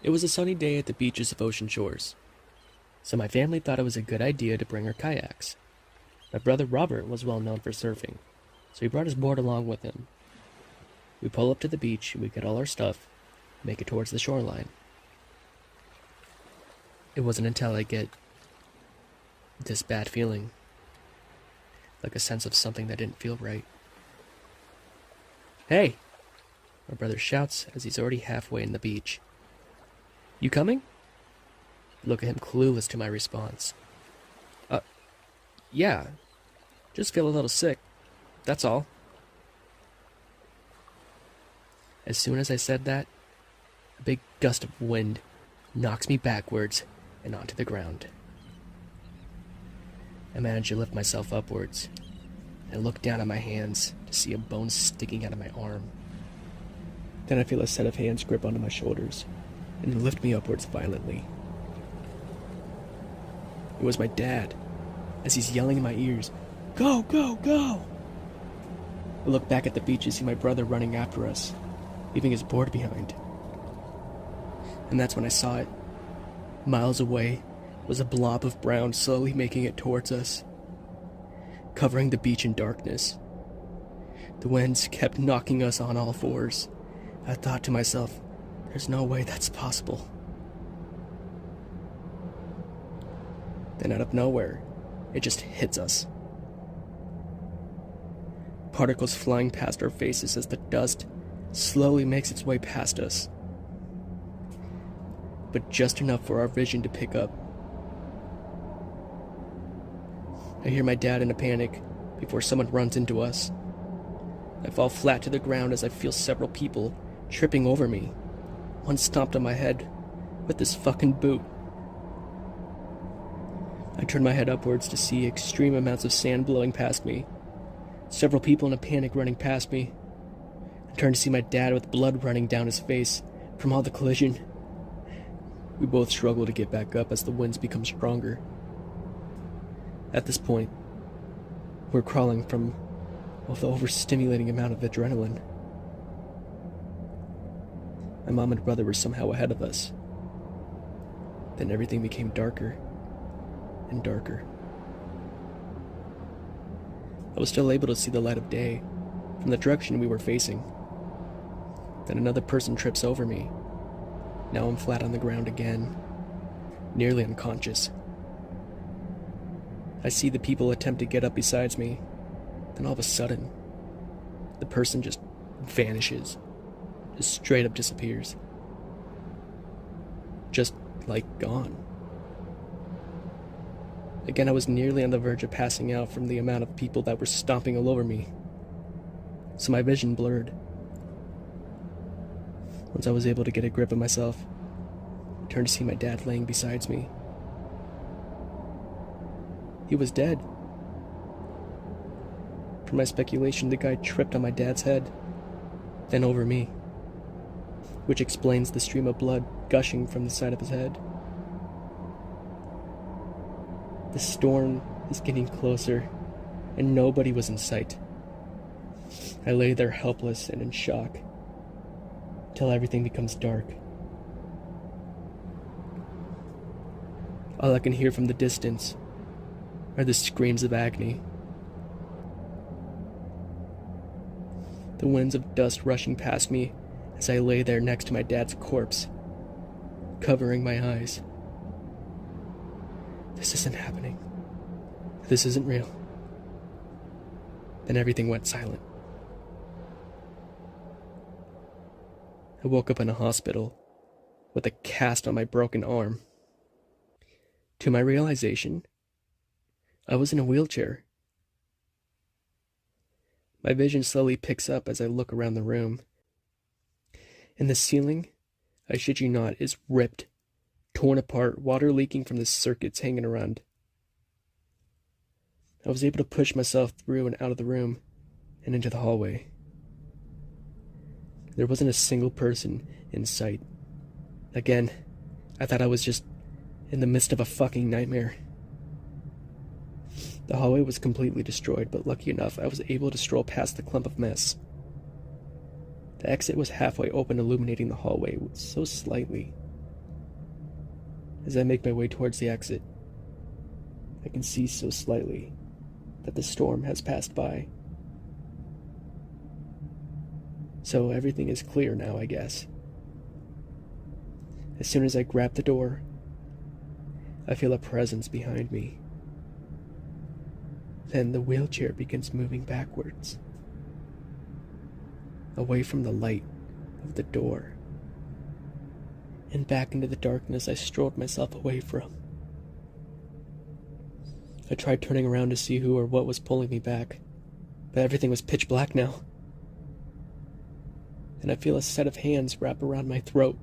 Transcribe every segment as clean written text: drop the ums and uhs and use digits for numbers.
It was a sunny day at the beaches of Ocean Shores, so my family thought it was a good idea to bring our kayaks. My brother Robert was well known for surfing, so he brought his board along with him. We pull up to the beach, we get all our stuff, make it towards the shoreline. It wasn't until I get this bad feeling, like a sense of something that didn't feel right. "Hey!" my brother shouts as he's already halfway in the beach. "You coming?" I look at him clueless to my response. Yeah, just feel a little sick, that's all." As soon as I said that, a big gust of wind knocks me backwards and onto the ground. I manage to lift myself upwards and look down at my hands to see a bone sticking out of my arm. Then I feel a set of hands grip onto my shoulders and lift me upwards violently. It was my dad, as he's yelling in my ears, "Go, go, go!" I look back at the beach and see my brother running after us, leaving his board behind. And that's when I saw it. Miles away was a blob of brown slowly making it towards us, covering the beach in darkness. The winds kept knocking us on all fours. I thought to myself, there's no way that's possible. Then out of nowhere, it just hits us. Particles flying past our faces as the dust slowly makes its way past us. But just enough for our vision to pick up. I hear my dad in a panic before someone runs into us. I fall flat to the ground as I feel several people tripping over me. One stomped on my head with this fucking boot. I turn my head upwards to see extreme amounts of sand blowing past me. Several people in a panic running past me. I turn to see my dad with blood running down his face from all the collision. We both struggle to get back up as the winds become stronger. At this point, we're crawling from the overstimulating amount of adrenaline. My mom and brother were somehow ahead of us. Then everything became darker and darker. I was still able to see the light of day from the direction we were facing. Then another person trips over me. Now I'm flat on the ground again, nearly unconscious. I see the people attempt to get up besides me. Then all of a sudden, the person just vanishes. Just straight up disappears. Just like gone. Again, I was nearly on the verge of passing out from the amount of people that were stomping all over me. So my vision blurred. Once I was able to get a grip of myself, I turned to see my dad laying beside me. He was dead. From my speculation, the guy tripped on my dad's head, then over me, which explains the stream of blood gushing from the side of his head. The storm is getting closer, and nobody was in sight. I lay there helpless and in shock, till everything becomes dark. All I can hear from the distance are the screams of agony. The winds of dust rushing past me as I lay there next to my dad's corpse, covering my eyes. This isn't happening. This isn't real. Then everything went silent. I woke up in a hospital with a cast on my broken arm. To my realization, I was in a wheelchair. My vision slowly picks up as I look around the room. And the ceiling, I shit you not, is ripped, torn apart, water leaking from the circuits hanging around. I was able to push myself through and out of the room and into the hallway. There wasn't a single person in sight. Again, I thought I was just in the midst of a fucking nightmare. The hallway was completely destroyed, but lucky enough, I was able to stroll past the clump of mess. The exit was halfway open, illuminating the hallway so slightly. As I make my way towards the exit, I can see so slightly that the storm has passed by. So everything is clear now, I guess. As soon as I grab the door, I feel a presence behind me. Then the wheelchair begins moving backwards, away from the light of the door, and back into the darkness I strolled myself away from. I tried turning around to see who or what was pulling me back, but everything was pitch black now. And I feel a set of hands wrap around my throat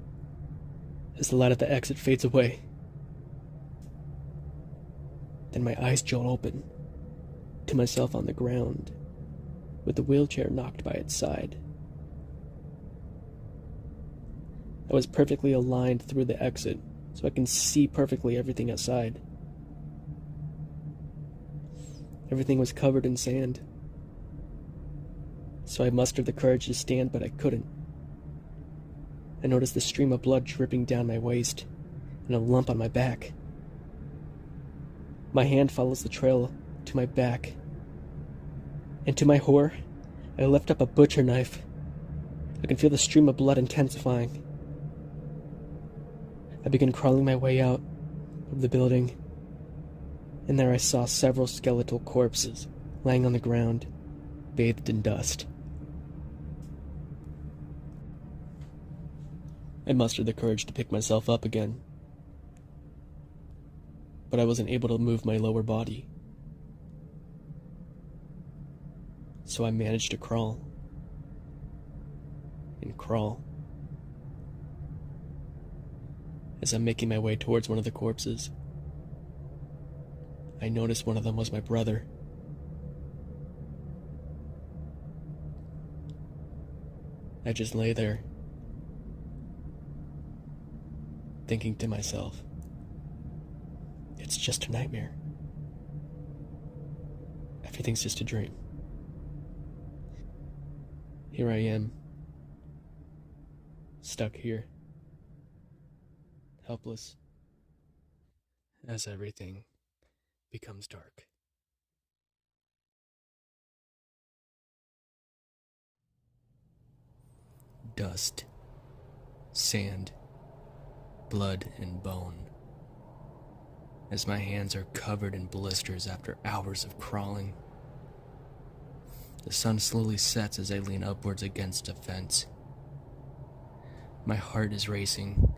as the light at the exit fades away. Then my eyes jolt open to myself on the ground, with the wheelchair knocked by its side. I was perfectly aligned through the exit, so I can see perfectly everything outside. Everything was covered in sand, so I mustered the courage to stand, but I couldn't. I noticed the stream of blood dripping down my waist and a lump on my back. My hand follows the trail to my back, and to my horror, I lift up a butcher knife. I can feel the stream of blood intensifying. I begin crawling my way out of the building, and there I saw several skeletal corpses lying on the ground, bathed in dust. I mustered the courage to pick myself up again, but I wasn't able to move my lower body. So I managed to crawl and crawl. As I'm making my way towards one of the corpses, I noticed one of them was my brother. I just lay there, thinking to myself, it's just a nightmare. Everything's just a dream. Here I am, stuck here, helpless, as everything becomes dark. Dust, sand, blood, and bone. As my hands are covered in blisters after hours of crawling. The sun slowly sets as I lean upwards against a fence. My heart is racing,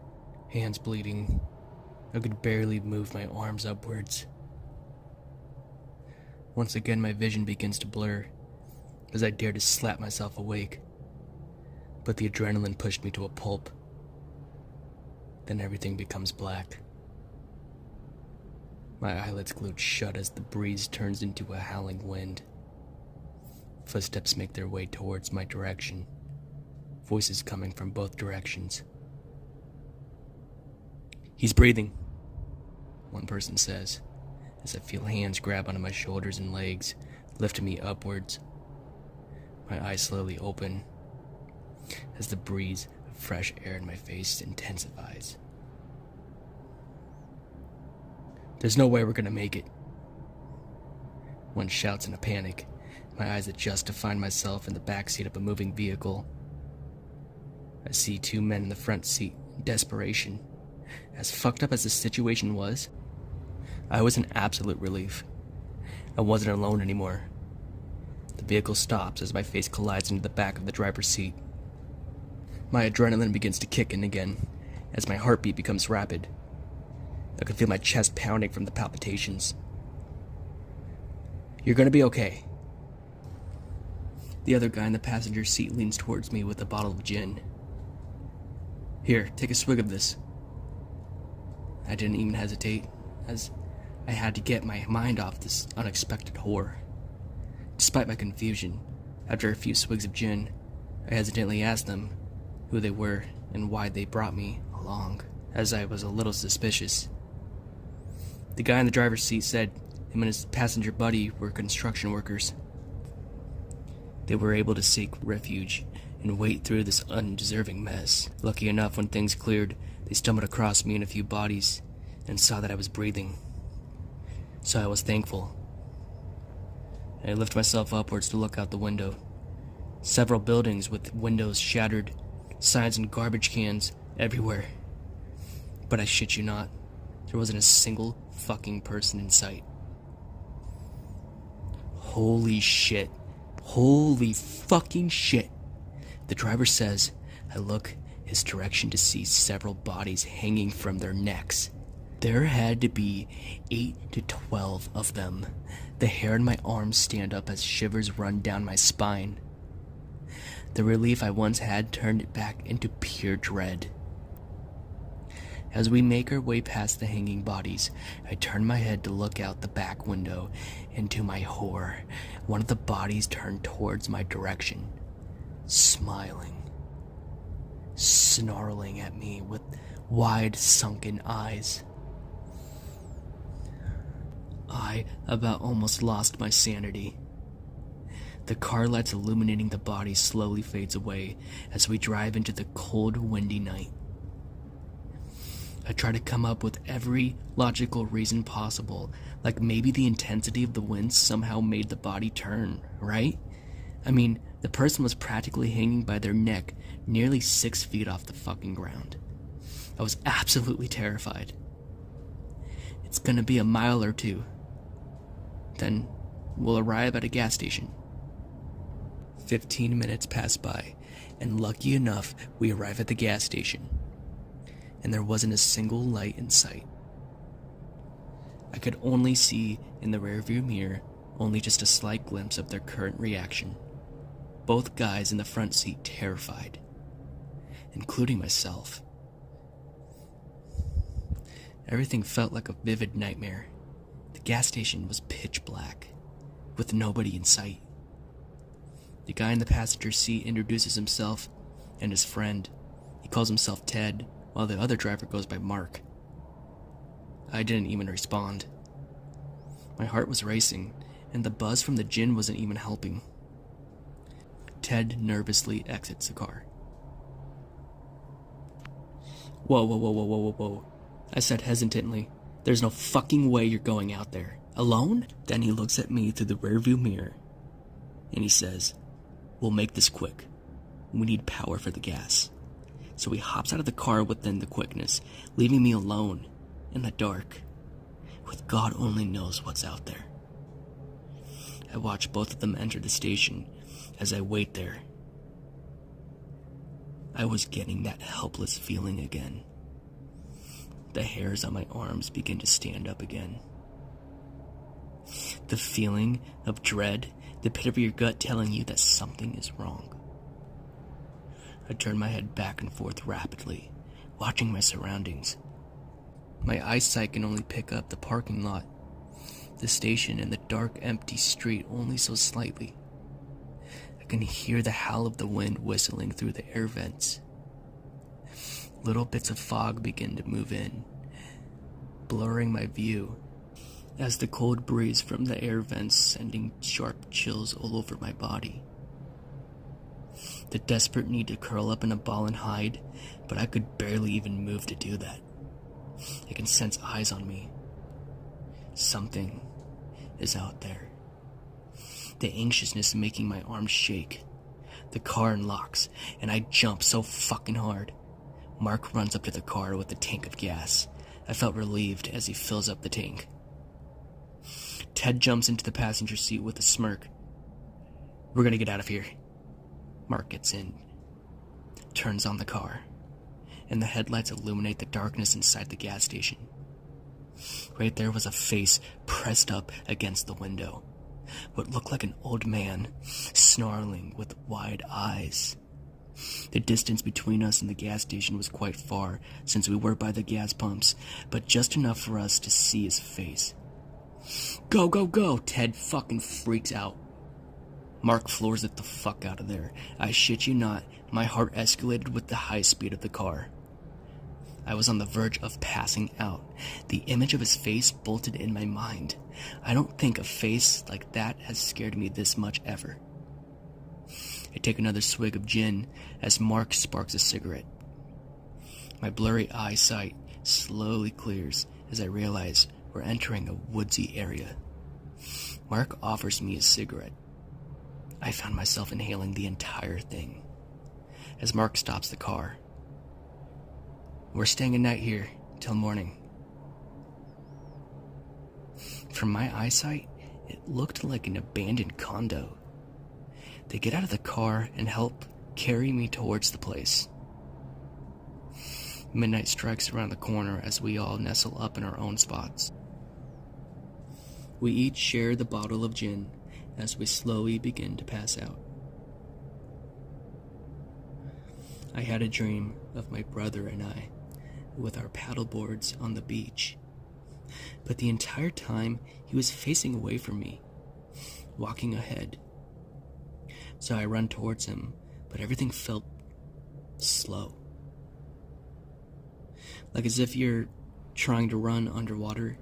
hands bleeding. I could barely move my arms upwards. Once again, my vision begins to blur as I dare to slap myself awake. But the adrenaline pushed me to a pulp. Then everything becomes black. My eyelids glued shut as the breeze turns into a howling wind. Footsteps make their way towards my direction, voices coming from both directions. "He's breathing," one person says, as I feel hands grab onto my shoulders and legs, lifting me upwards. My eyes slowly open as the breeze of fresh air in my face intensifies. "There's no way we're gonna make it," one shouts in a panic. My eyes adjust to find myself in the backseat of a moving vehicle. I see two men in the front seat in desperation. As fucked up as the situation was, I was in absolute relief. I wasn't alone anymore. The vehicle stops as my face collides into the back of the driver's seat. My adrenaline begins to kick in again as my heartbeat becomes rapid. I can feel my chest pounding from the palpitations. "You're gonna be okay." The other guy in the passenger seat leans towards me with a bottle of gin. "Here, take a swig of this." I didn't even hesitate, as I had to get my mind off this unexpected horror. Despite my confusion, after a few swigs of gin, I hesitantly asked them who they were and why they brought me along, as I was a little suspicious. The guy in the driver's seat said him and his passenger buddy were construction workers. They were able to seek refuge and wade through this undeserving mess. Lucky enough, when things cleared, they stumbled across me and a few bodies, and saw that I was breathing. So I was thankful. I lift myself upwards to look out the window. Several buildings with windows shattered, signs and garbage cans everywhere. But I shit you not, there wasn't a single fucking person in sight. Holy shit. Holy fucking shit. The driver says I look his direction to see several bodies hanging from their necks. There had to be 8 to 12 of them. The hair in my arms stand up as shivers run down my spine. The relief I once had turned it back into pure dread. As we make our way past the hanging bodies, I turn my head to look out the back window, and to my horror, one of the bodies turned towards my direction, smiling, snarling at me with wide sunken eyes. I about almost lost my sanity. The car lights illuminating the body slowly fades away as we drive into the cold, windy night. I try to come up with every logical reason possible, like maybe the intensity of the wind somehow made the body turn, right? I mean, the person was practically hanging by their neck nearly 6 feet off the fucking ground. I was absolutely terrified. It's gonna be a mile or two. Then we'll arrive at a gas station. 15 minutes pass by, and lucky enough, we arrive at the gas station. And there wasn't a single light in sight. I could only see in the rearview mirror only just a slight glimpse of their current reaction. Both guys in the front seat terrified, including myself. Everything felt like a vivid nightmare. The gas station was pitch black, with nobody in sight. The guy in the passenger seat introduces himself and his friend. He calls himself Ted, while the other driver goes by Mark. I didn't even respond. My heart was racing, and the buzz from the gin wasn't even helping. Ted nervously exits the car. Whoa, I said hesitantly. There's no fucking way you're going out there. Alone? Then he looks at me through the rearview mirror, and he says, "We'll make this quick. We need power for the gas." So he hops out of the car within the quickness, leaving me alone, in the dark, with God only knows what's out there. I watch both of them enter the station as I wait there. I was getting that helpless feeling again. The hairs on my arms begin to stand up again. The feeling of dread, the pit of your gut telling you that something is wrong. I turn my head back and forth rapidly, watching my surroundings. My eyesight can only pick up the parking lot, the station, and the dark, empty street only so slightly. I can hear the howl of the wind whistling through the air vents. Little bits of fog begin to move in, blurring my view, as the cold breeze from the air vents sending sharp chills all over my body. The desperate need to curl up in a ball and hide, but I could barely even move to do that. I can sense eyes on me. Something is out there. The anxiousness making my arms shake. The car unlocks, and I jump so fucking hard. Mark runs up to the car with a tank of gas. I felt relieved as he fills up the tank. Ted jumps into the passenger seat with a smirk. "We're gonna get out of here." Mark gets in, turns on the car, and the headlights illuminate the darkness inside the gas station. Right there was a face pressed up against the window. What looked like an old man, snarling with wide eyes. The distance between us and the gas station was quite far, since we were by the gas pumps, but just enough for us to see his face. "Go, go, go!" Ted fucking freaks out. Mark floors it the fuck out of there. I shit you not, my heart escalated with the high speed of the car. I was on the verge of passing out. The image of his face bolted in my mind. I don't think a face like that has scared me this much ever. I take another swig of gin as Mark sparks a cigarette. My blurry eyesight slowly clears as I realize we're entering a woodsy area. Mark offers me a cigarette. I found myself inhaling the entire thing as Mark stops the car. We're staying a night here till morning. From my eyesight, it looked like an abandoned condo. They get out of the car and help carry me towards the place. Midnight strikes around the corner as we all nestle up in our own spots. We each share the bottle of gin as we slowly begin to pass out. I had a dream of my brother and I with our paddleboards on the beach, but the entire time he was facing away from me, walking ahead. So I run towards him, but everything felt slow. Like as if you're trying to run underwater.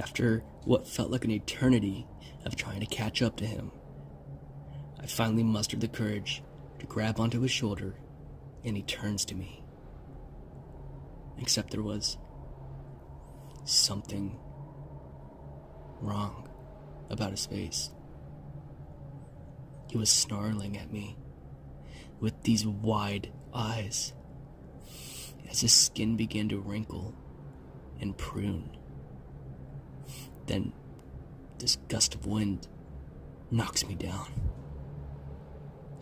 After what felt like an eternity of trying to catch up to him, I finally mustered the courage to grab onto his shoulder, and he turns to me. Except there was something wrong about his face. He was snarling at me with these wide eyes as his skin began to wrinkle and prune. Then this gust of wind knocks me down,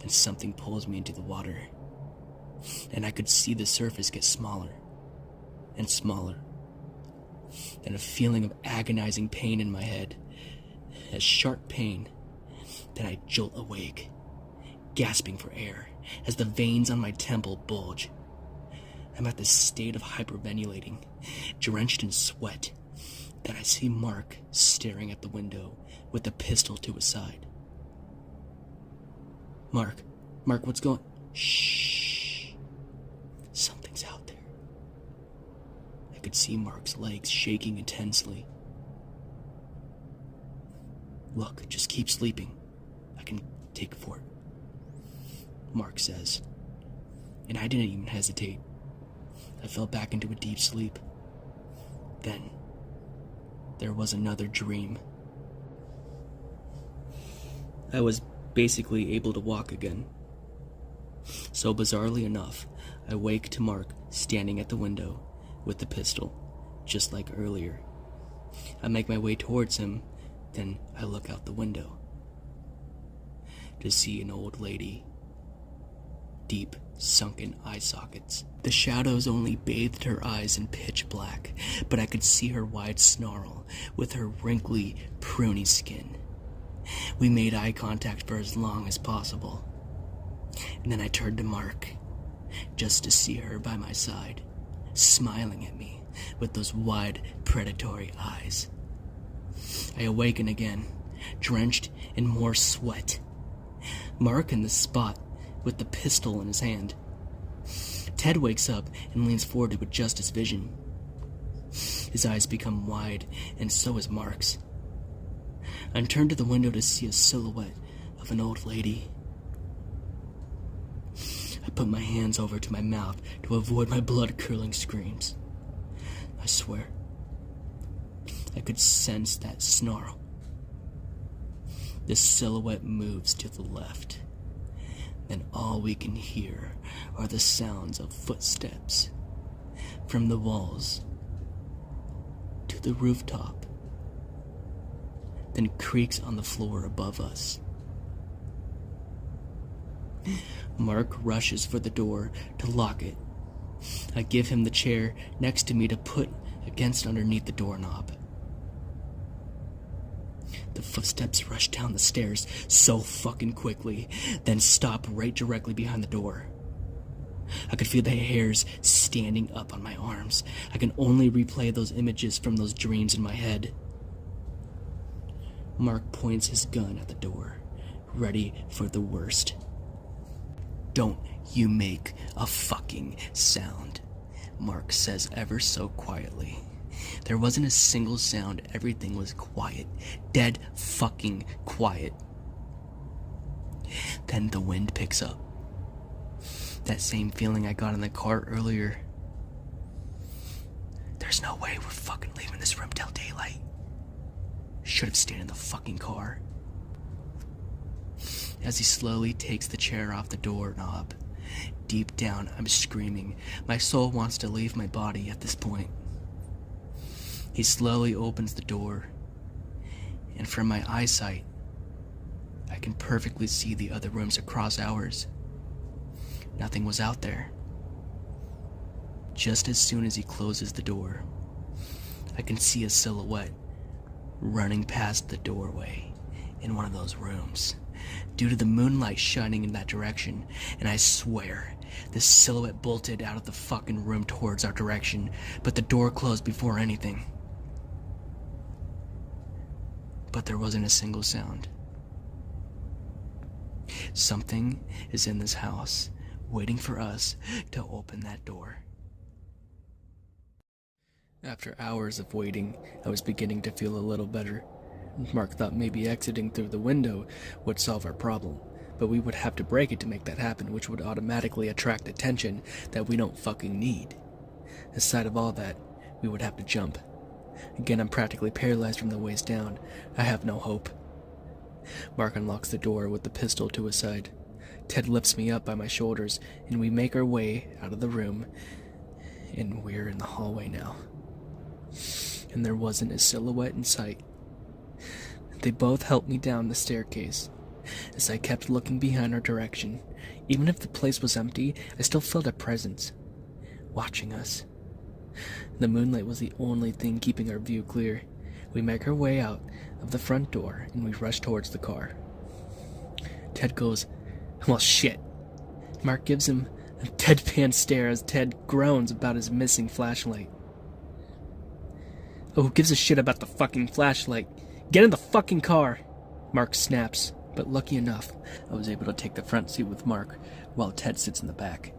and something pulls me into the water, and I could see the surface get smaller and smaller, and a feeling of agonizing pain in my head, a sharp pain. Then I jolt awake, gasping for air as the veins on my temple bulge. I'm at this state of hyperventilating, drenched in sweat. Then I see Mark staring at the window with a pistol to his side. Mark, what's going? Shh. Something's out there. I could see Mark's legs shaking intensely. Look, just keep sleeping. I can take for it, Mark says. And I didn't even hesitate. I fell back into a deep sleep. Then there was another dream. I was basically able to walk again. So bizarrely enough, I wake to Mark standing at the window with the pistol, just like earlier. I make my way towards him, then I look out the window to see an old lady. Deep, sunken eye sockets. The shadows only bathed her eyes in pitch black, but I could see her wide snarl with her wrinkly, pruny skin. We made eye contact for as long as possible, and then I turned to Mark, just to see her by my side, smiling at me with those wide, predatory eyes. I awaken again, drenched in more sweat. Mark in the spot with the pistol in his hand. Ted wakes up and leans forward to adjust his vision. His eyes become wide, and so is Mark's. I turn to the window to see a silhouette of an old lady. I put my hands over to my mouth to avoid my blood-curdling screams. I swear, I could sense that snarl. The silhouette moves to the left. Then all we can hear are the sounds of footsteps from the walls to the rooftop, then creaks on the floor above us. Mark rushes for the door to lock it. I give him the chair next to me to put against underneath the doorknob. The footsteps rush down the stairs so fucking quickly, then stop right directly behind the door. I could feel the hairs standing up on my arms. I can only replay those images from those dreams in my head. Mark points his gun at the door, ready for the worst. Don't you make a fucking sound, Mark says ever so quietly. There wasn't a single sound. Everything was quiet. Dead fucking quiet. Then the wind picks up. That same feeling I got in the car earlier. There's no way we're fucking leaving this room till daylight. Should have stayed in the fucking car. As he slowly takes the chair off the doorknob, deep down I'm screaming. My soul wants to leave my body at this point. He slowly opens the door, and from my eyesight, I can perfectly see the other rooms across ours. Nothing was out there. Just as soon as he closes the door, I can see a silhouette running past the doorway in one of those rooms, due to the moonlight shining in that direction, and I swear, the silhouette bolted out of the fucking room towards our direction, but the door closed before anything. But there wasn't a single sound. Something is in this house, waiting for us to open that door. After hours of waiting, I was beginning to feel a little better. Mark thought maybe exiting through the window would solve our problem, but we would have to break it to make that happen, which would automatically attract attention that we don't fucking need. Aside of all that, we would have to jump. Again, I'm practically paralyzed from the waist down. I have no hope. Mark unlocks the door with the pistol to his side. Ted lifts me up by my shoulders, and we make our way out of the room, and we're in the hallway now. And there wasn't a silhouette in sight. They both helped me down the staircase. As I kept looking behind our direction, even if the place was empty, I still felt a presence, watching us. The moonlight was the only thing keeping our view clear. We make our way out of the front door, and we rush towards the car. Ted goes, "Well, shit." Mark gives him a deadpan stare as Ted groans about his missing flashlight. "Oh, who gives a shit about the fucking flashlight? Get in the fucking car!" Mark snaps, but lucky enough, I was able to take the front seat with Mark while Ted sits in the back.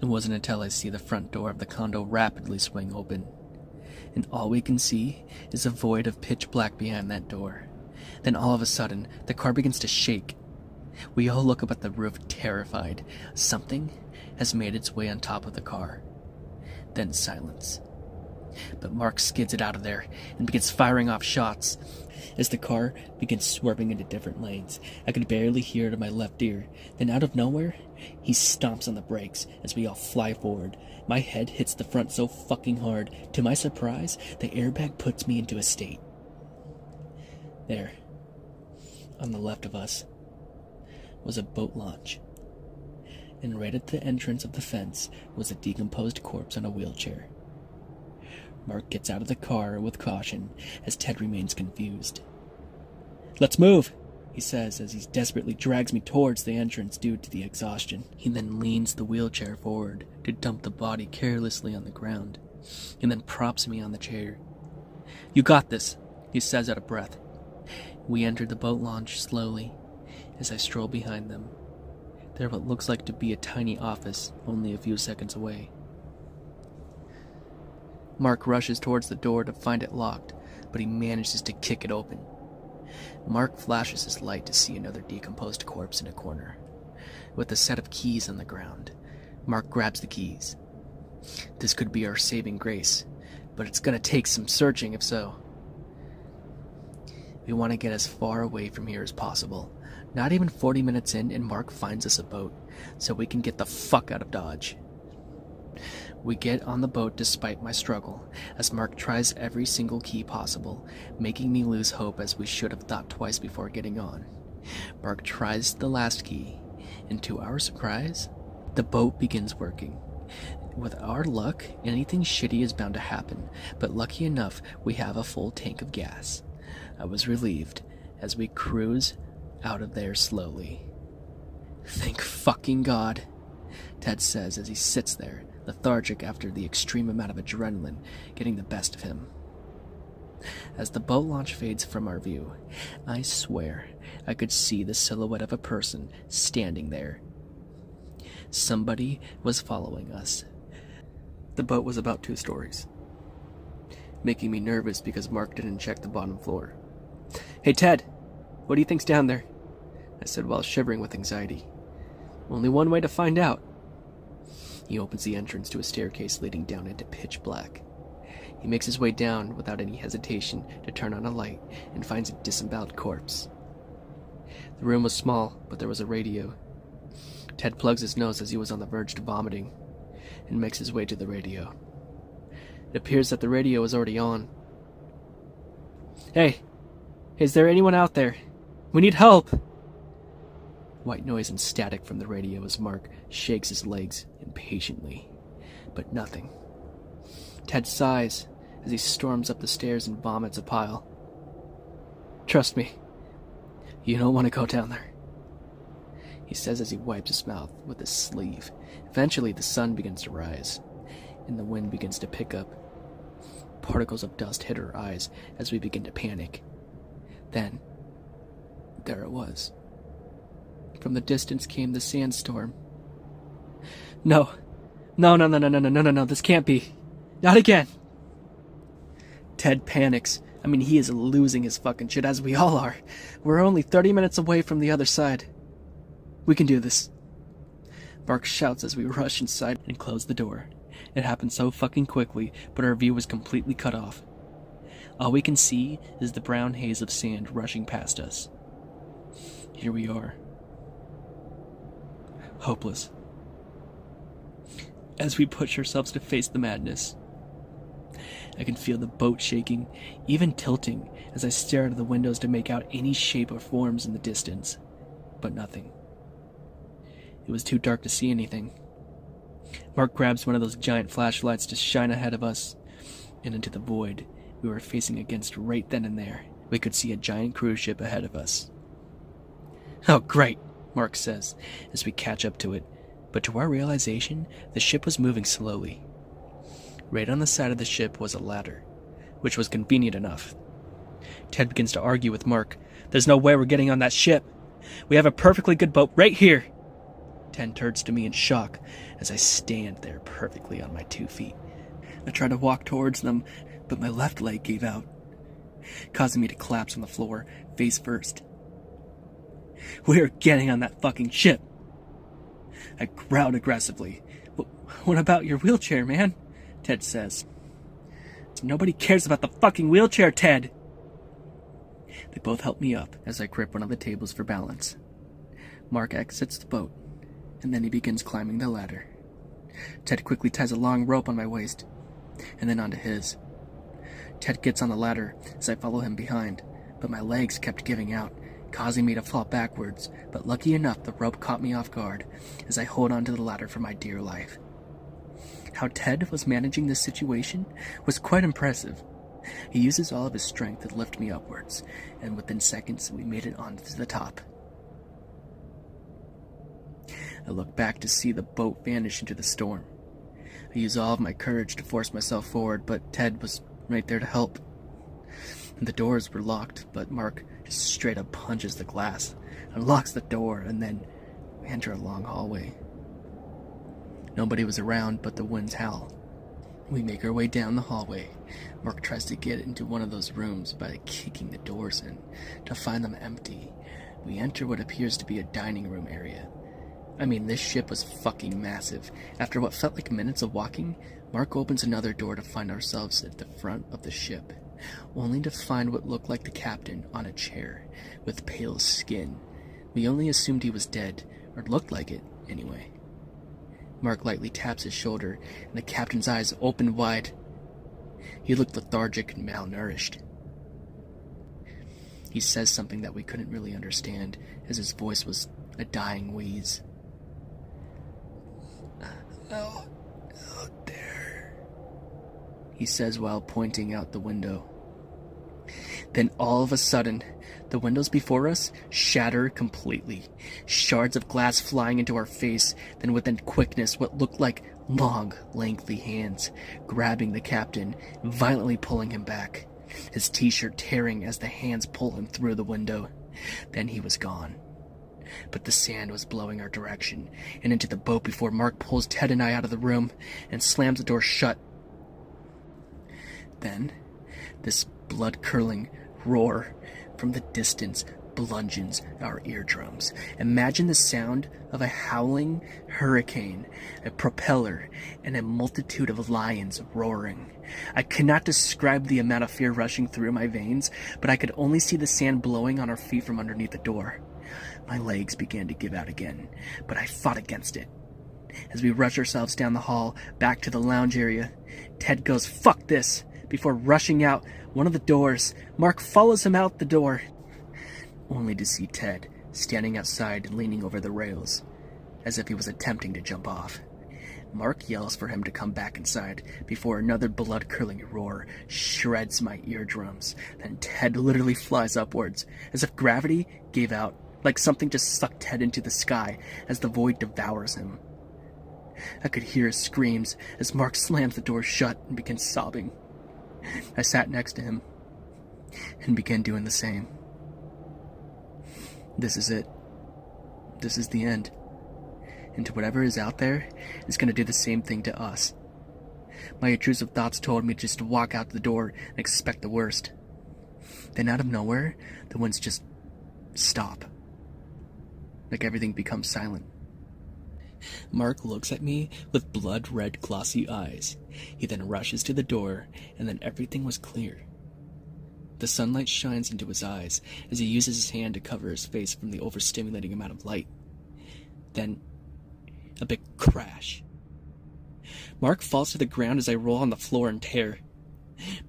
It wasn't until I see the front door of the condo rapidly swing open, and all we can see is a void of pitch black behind that door. Then all of a sudden, the car begins to shake. We all look up at the roof terrified. Something has made its way on top of the car. Then silence. But Mark skids it out of there and begins firing off shots. As the car begins swerving into different lanes, I could barely hear it in my left ear. Then out of nowhere, he stomps on the brakes as we all fly forward. My head hits the front so fucking hard. To my surprise, the airbag puts me into a state. There, on the left of us, was a boat launch. And right at the entrance of the fence was a decomposed corpse on a wheelchair. Mark gets out of the car with caution as Ted remains confused. "Let's move," he says as he desperately drags me towards the entrance due to the exhaustion. He then leans the wheelchair forward to dump the body carelessly on the ground, and then props me on the chair. "You got this," he says out of breath. We enter the boat launch slowly as I stroll behind them. They're what looks like to be a tiny office only a few seconds away. Mark rushes towards the door to find it locked, but he manages to kick it open. Mark flashes his light to see another decomposed corpse in a corner, with a set of keys on the ground. Mark grabs the keys. This could be our saving grace, but it's gonna take some searching if so. We want to get as far away from here as possible. Not even 40 minutes in, and Mark finds us a boat, so we can get the fuck out of Dodge. We get on the boat despite my struggle, as Mark tries every single key possible, making me lose hope as we should have thought twice before getting on. Mark tries the last key, and to our surprise, the boat begins working. With our luck, anything shitty is bound to happen, but lucky enough, we have a full tank of gas. I was relieved as we cruise out of there slowly. "Thank fucking God," Ted says as he sits there, lethargic after the extreme amount of adrenaline getting the best of him. As the boat launch fades from our view, I swear I could see the silhouette of a person standing there. Somebody was following us. The boat was about 2 stories, making me nervous because Mark didn't check the bottom floor. "Hey Ted, what do you think's down there?" I said while shivering with anxiety. "Only one way to find out." He opens the entrance to a staircase leading down into pitch black. He makes his way down without any hesitation to turn on a light and finds a disemboweled corpse. The room was small, but there was a radio. Ted plugs his nose as he was on the verge to vomiting and makes his way to the radio. It appears that the radio is already on. Hey, is there anyone out there? We need help! White noise and static from the radio as Mark shakes his legs impatiently, but nothing. Ted sighs as he storms up the stairs and vomits a pile. Trust me, you don't want to go down there, he says as he wipes his mouth with his sleeve. Eventually the sun begins to rise, and the wind begins to pick up. Particles of dust hit our eyes as we begin to panic. Then, there it was. From the distance came the Sandstorm. No, this can't be. Not again. Ted panics. He is losing his fucking shit, as we all are. We're only 30 minutes away from the other side. We can do this. Mark shouts as we rush inside and close the door. It happened so fucking quickly, but our view was completely cut off. All we can see is the brown haze of sand rushing past us. Here we are. Hopeless. As we push ourselves to face the madness, I can feel the boat shaking, even tilting, as I stare out of the windows to make out any shape or forms in the distance, but nothing. It was too dark to see anything. Mark grabs one of those giant flashlights to shine ahead of us, and into the void we were facing against right then and there, we could see a giant cruise ship ahead of us. Oh, great, Mark says, as we catch up to it, but to our realization, the ship was moving slowly. Right on the side of the ship was a ladder, which was convenient enough. Ted begins to argue with Mark. There's no way we're getting on that ship. We have a perfectly good boat right here. Ted turns to me in shock as I stand there perfectly on my 2 feet. I try to walk towards them, but my left leg gave out, causing me to collapse on the floor, face first. We're getting on that fucking ship. I growled aggressively. What about your wheelchair, man? Ted says. Nobody cares about the fucking wheelchair, Ted. They both help me up as I grip one of the tables for balance. Mark exits the boat, and then he begins climbing the ladder. Ted quickly ties a long rope on my waist, and then onto his. Ted gets on the ladder as I follow him behind, but my legs kept giving out, causing me to fall backwards, but lucky enough the rope caught me off guard as I hold onto the ladder for my dear life. How Ted was managing this situation was quite impressive. He uses all of his strength to lift me upwards, and within seconds we made it onto the top. I look back to see the boat vanish into the storm. I use all of my courage to force myself forward, but Ted was right there to help. The doors were locked, but Mark just straight up punches the glass, unlocks the door, and then we enter a long hallway. Nobody was around, but the winds howl. We make our way down the hallway. Mark tries to get into one of those rooms by kicking the doors in, to find them empty. We enter what appears to be a dining room area. This ship was fucking massive. After what felt like minutes of walking, Mark opens another door to find ourselves at the front of the ship, only to find what looked like the captain on a chair, with pale skin. We only assumed he was dead, or looked like it, anyway. Mark lightly taps his shoulder, and the captain's eyes open wide. He looked lethargic and malnourished. He says something that we couldn't really understand, as his voice was a dying wheeze. Out there, he says while pointing out the window. Then all of a sudden, the windows before us shatter completely, shards of glass flying into our face, then with quickness what looked like long, lengthy hands, grabbing the captain, violently pulling him back, his t-shirt tearing as the hands pull him through the window. Then he was gone. But the sand was blowing our direction, and into the boat before Mark pulls Ted and I out of the room, and slams the door shut. Then, this blood-curdling roar from the distance bludgeons our eardrums. Imagine the sound of a howling hurricane, a propeller, and a multitude of lions roaring. I could not describe the amount of fear rushing through my veins, but I could only see the sand blowing on our feet from underneath the door. My legs began to give out again, but I fought against it. As we rush ourselves down the hall, back to the lounge area, Ted goes, "Fuck this!" before rushing out one of the doors. Mark follows him out the door, only to see Ted standing outside and leaning over the rails, as if he was attempting to jump off. Mark yells for him to come back inside before another blood-curdling roar shreds my eardrums. Then Ted literally flies upwards, as if gravity gave out, like something just sucked Ted into the sky as the void devours him. I could hear his screams as Mark slams the door shut and begins sobbing. I sat next to him and began doing the same. This is it. This is the end. And to whatever is out there is going to do the same thing to us. My intrusive thoughts told me just to walk out the door and expect the worst. Then out of nowhere, the winds just stop. Like everything becomes silent. Mark looks at me with blood-red glossy eyes. He then rushes to the door, and then everything was clear. The sunlight shines into his eyes as he uses his hand to cover his face from the overstimulating amount of light. Then, a big crash. Mark falls to the ground as I roll on the floor in terror.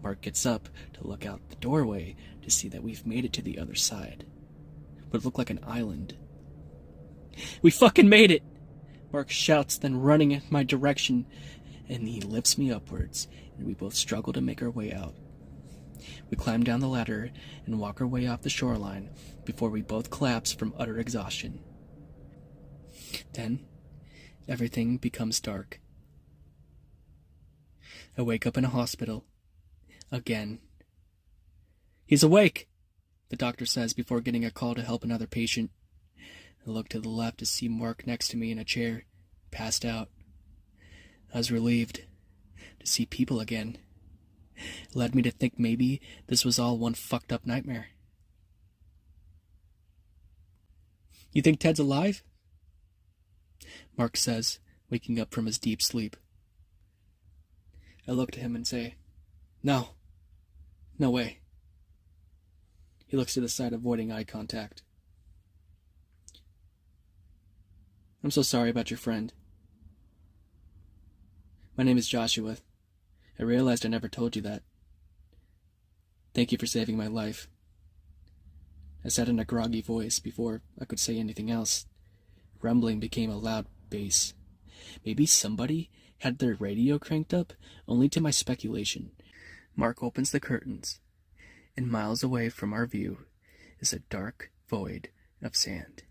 Mark gets up to look out the doorway to see that we've made it to the other side. What looked like an island. "We fucking made it!" Mark shouts, then running in my direction, and he lifts me upwards, and we both struggle to make our way out. We climb down the ladder and walk our way off the shoreline before we both collapse from utter exhaustion. Then, everything becomes dark. I wake up in a hospital. Again. "He's awake," the doctor says before getting a call to help another patient. I look to the left to see Mark next to me in a chair, passed out. I was relieved to see people again. It led me to think maybe this was all one fucked up nightmare. "You think Ted's alive?" Mark says, waking up from his deep sleep. I look to him and say, "No. No way." He looks to the side, avoiding eye contact. "I'm so sorry about your friend. My name is Joshua. I realized I never told you that. Thank you for saving my life." I said in a groggy voice before I could say anything else. Rumbling became a loud bass. Maybe somebody had their radio cranked up, only to my speculation. Mark opens the curtains, and miles away from our view is a dark void of sand.